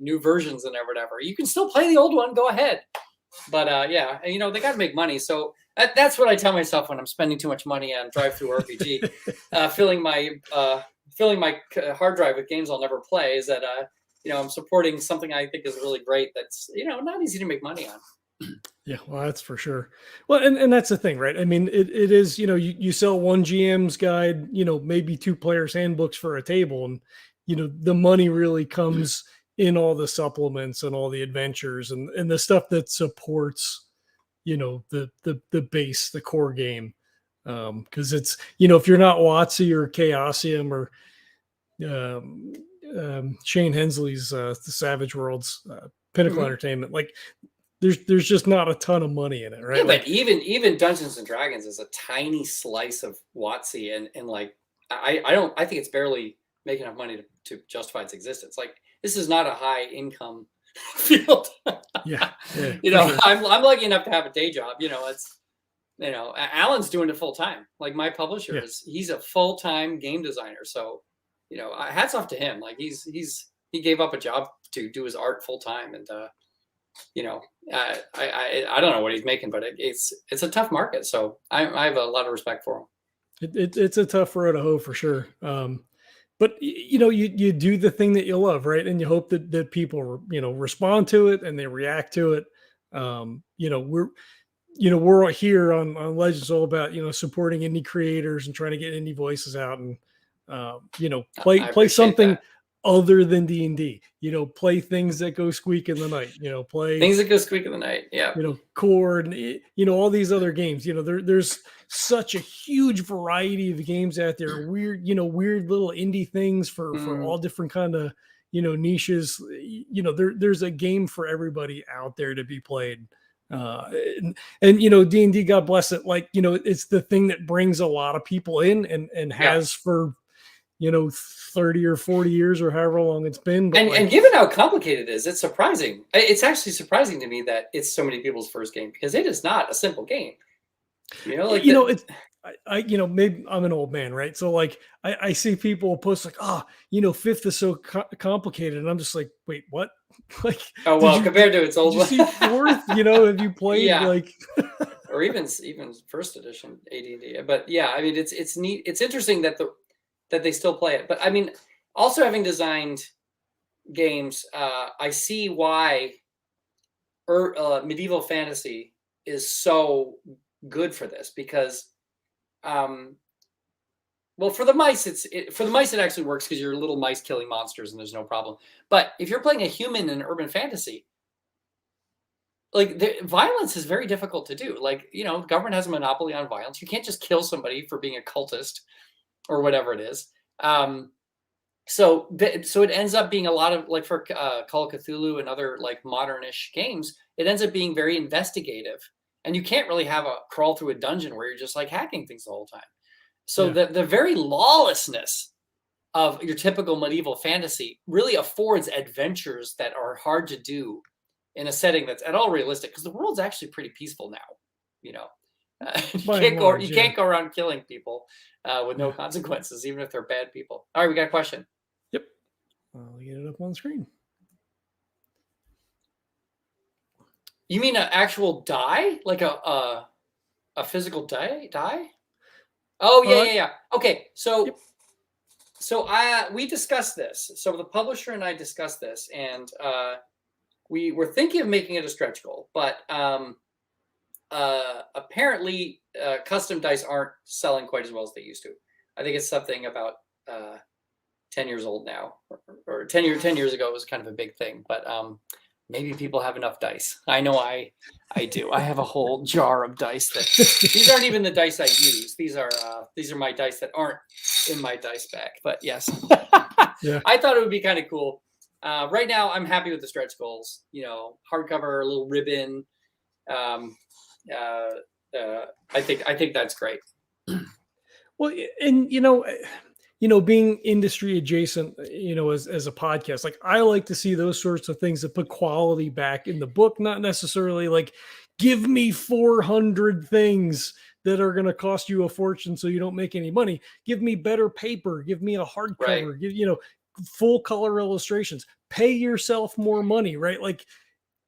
new versions and whatever? You can still play the old one. Go ahead. But yeah, they got to make money. So that's what I tell myself when I'm spending too much money on drive-through RPG, filling my hard drive with games I'll never play. Is that I'm supporting something I think is really great. That's not easy to make money on. Yeah, well, that's for sure. Well, and that's the thing, right? I mean, it is, you sell one GM's guide, maybe 2 players handbooks for a table, and the money really comes in all the supplements and all the adventures and the stuff that supports, the base, the core game. Because it's, if you're not WotC or Chaosium or Shane Hensley's the Savage Worlds Pinnacle Entertainment, like there's just not a ton of money in it, right? Yeah, like, but even Dungeons and Dragons is a tiny slice of WotC, and like I think it's barely making enough money to justify its existence. Like this is not a high income field. Yeah, sure. I'm lucky enough to have a day job. It's Alan's doing it full time. Like my publisher he's a full time game designer. So hats off to him. Like he gave up a job to do his art full time, and I don't know what he's making, but it's a tough market. So I have a lot of respect for him. It's a tough road to hoe for sure. But you do the thing that you love, right? And you hope that people respond to it and they react to it. We're here on Legends all about supporting indie creators and trying to get indie voices out and play something other than D&D. Play things that go squeak in the night. Play things that go squeak in the night. Yeah. Core and all these other games. There's such a huge variety of games out there. Weird little indie things for all different kind of niches. There's a game for everybody out there to be played. And D&D, God bless it. Like it's the thing that brings a lot of people in and has for 30 or 40 years or however long it's been. But and given how complicated it is, it's surprising. It's actually surprising to me that it's so many people's first game, because it is not a simple game. It's maybe I'm an old man, right? So like I see people post like, fifth is so complicated, and I'm just like, wait, what? Like, compared to its old one, you see fourth? Have you played like, or even first edition AD&D? But yeah, I mean, it's neat. It's interesting that they still play it. But I mean, also having designed games, I see why medieval fantasy is so good for this, because for the mice it actually works, because you're little mice killing monsters and there's no problem. But if you're playing a human in urban fantasy, like the violence is very difficult to do. Like government has a monopoly on violence. You can't just kill somebody for being a cultist or whatever it is. So it ends up being a lot of, like, for Call of Cthulhu and other like modernish games, it ends up being very investigative, and you can't really have a crawl through a dungeon where you're just like hacking things the whole time. So the very lawlessness of your typical medieval fantasy really affords adventures that are hard to do in a setting that's at all realistic, because the world's actually pretty peaceful now. You can't go around killing people with no consequences, even if they're bad people. All right, we got a question. Yep, I'll get it up on screen. You mean an actual die, like a physical die? Oh yeah. Okay, so we discussed this. So the publisher and I discussed this, and we were thinking of making it a stretch goal, but apparently custom dice aren't selling quite as well as they used to. I think it's something about 10 years old now, or 10 years ago it was kind of a big thing, but maybe people have enough dice. I know I do. I have a whole jar of dice these aren't even the dice I use. These are my dice that aren't in my dice bag. But yes, I thought it would be kind of cool. Right now I'm happy with the stretch goals. Hardcover, a little ribbon, I think that's great. Well, and being industry adjacent, as a podcast, like I like to see those sorts of things that put quality back in the book, not necessarily like give me 400 things that are going to cost you a fortune so you don't make any money. Give me better paper, give me a Right. hardcover, full color illustrations, pay yourself more money, right? Like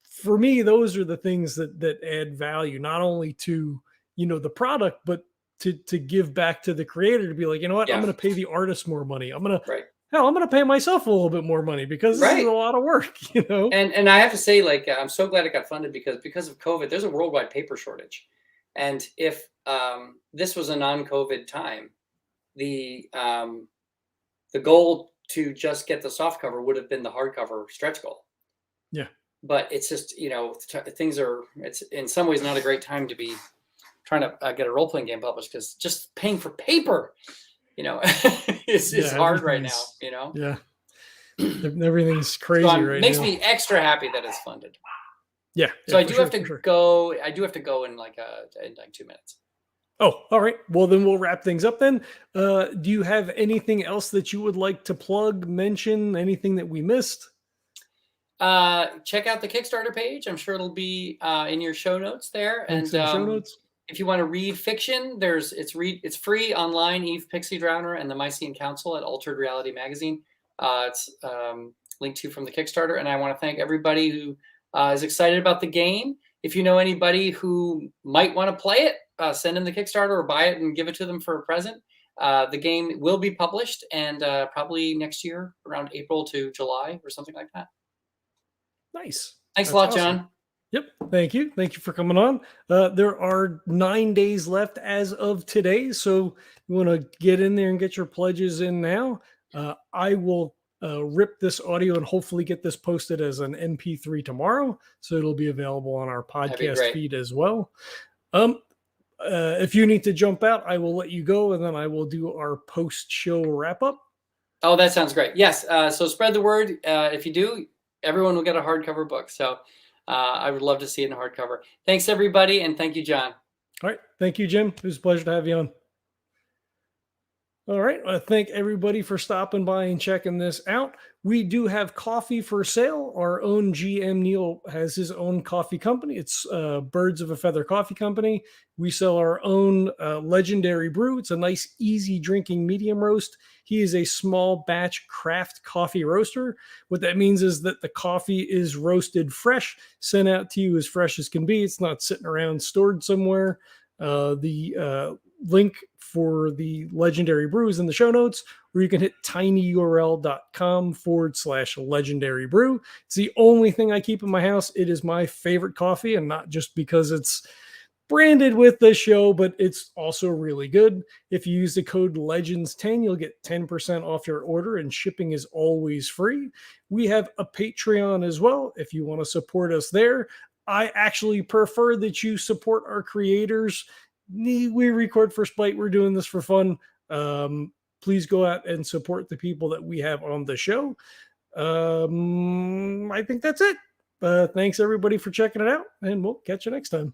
for me, those are the things that add value, not only to the product, but to give back to the creator, to be like, you know what, I'm Yeah. going to pay the artist more money. Right. I'm going to pay myself a little bit more money because this is Right. a lot of work, And I have to say, like, I'm so glad it got funded because of COVID, there's a worldwide paper shortage. And if this was a non-COVID time, the goal to just get the soft cover would have been the hardcover stretch goal. Yeah. But it's just, it's in some ways not a great time to be trying to get a role-playing game published, because just paying for paper, is hard right now, Yeah. Everything's crazy So right makes now. me extra happy that it's funded. Yeah. So I do have to go. I do have to go in like 2 minutes. Oh, all right. Well, then we'll wrap things up then. Do you have anything else that you would like to plug, mention, anything that we missed? Check out the Kickstarter page. I'm sure it'll be in your show notes there. Links And in the show notes. if you want to read fiction, it's free online. Eve Pixie Drowner and the Mycenaean Council at Altered Reality Magazine. It's linked to from the Kickstarter. And I want to thank everybody who is excited about the game. If you know anybody who might want to play it, send in the Kickstarter or buy it and give it to them for a present. The game will be published and probably next year around April to July or something like that. Nice. Thanks a lot, awesome. John. Yep. Thank you. Thank you for coming on. There are 9 days left as of today. So you want to get in there and get your pledges in now. I will rip this audio and hopefully get this posted as an MP3 tomorrow. So it'll be available on our podcast feed as well. If you need to jump out, I will let you go, and then I will do our post-show wrap-up. Oh, that sounds great. Yes. So spread the word. If you do, everyone will get a hardcover book. So I would love to see it in hardcover. Thanks, everybody, and thank you, John. All right. Thank you, Jim. It was a pleasure to have you on. All right. I thank everybody for stopping by and checking this out. We do have coffee for sale. Our own GM Neil has his own coffee company. It's Birds of a Feather Coffee Company. We sell our own legendary brew. It's a nice, easy drinking medium roast. He is a small batch craft coffee roaster. What that means is that the coffee is roasted fresh, sent out to you as fresh as can be. It's not sitting around stored somewhere. The link for the legendary brew is in the show notes, where you can hit tinyurl.com/legendary brew. It's the only thing I keep in my house. It is my favorite coffee, and not just because it's branded with the show, but it's also really good. If you use the code LEGENDS10, you'll get 10% off your order, and shipping is always free. We have a Patreon as well if you want to support us there. I actually prefer that you support our creators. We record for spite. We're doing this for fun. Please go out and support the people that we have on the show. I think that's it. Thanks everybody for checking it out, and we'll catch you next time.